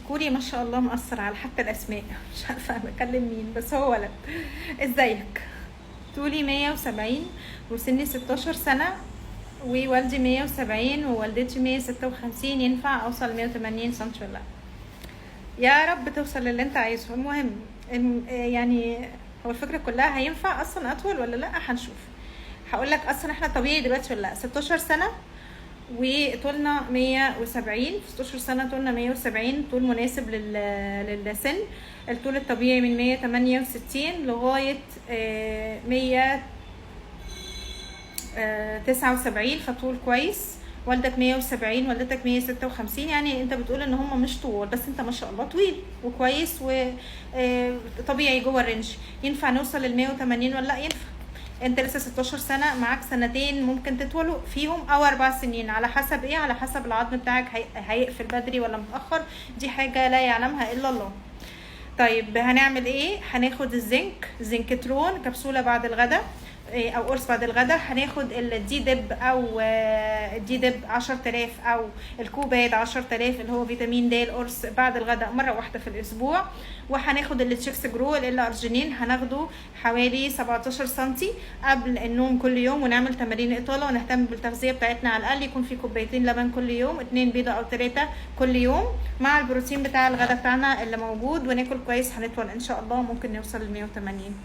كوري ما شاء الله مأثر على حتى الاسماء. مش عارفه بكلم مين بس هو ولد. ازيك؟ طولي 170 وسني 16 سنه، ووالدي 170 ووالدتي 156. ينفع اوصل 180 سنتي ولا لا؟ يا رب توصل للي انت عايزه. المهم يعني هو الفكره كلها هينفع اصلا اطول ولا لا؟ هنشوف. هقول لك اصلا احنا طبيعي دلوقتي ولا لا. 16 سنه وطولنا 170. في 16 سنه طولنا 170، طول مناسب للسن. الطول الطبيعي من 168 لغايه 179، فطول كويس. والدك 170، والدتك 156، يعني انت بتقول ان هم مش طول، بس انت ما شاء الله طويل وكويس وطبيعي جوه الرينج. ينفع نوصل لل 180 ولا لا؟ ينفع. انت لسه 16 سنه، معاك سنتين ممكن تطولوا فيهم او 4 سنين، على حسب ايه؟ على حسب العظم بتاعك هيقفل بدري ولا متاخر. دي حاجه لا يعلمها الا الله. طيب هنعمل ايه؟ هناخد الزنك، زنكترون كبسوله بعد الغداء او قرص بعد الغداء. هناخد الدي دب او الدي دب 10000 او الكوباد 10000 اللي هو فيتامين د، القرص بعد الغداء مره واحده في الاسبوع. وهناخد التشيكس جرو الارجينين، هناخده حوالي 17 سنتي قبل النوم كل يوم. ونعمل تمارين اطاله ونهتم بالتغذيه بتاعتنا، على الاقل يكون في كوبايتين لبن كل يوم، 2 بيضه او 3 كل يوم، مع البروتين بتاع الغداء بتاعنا اللي موجود. وناكل كويس، هنطول ان شاء الله، ممكن نوصل ل 180.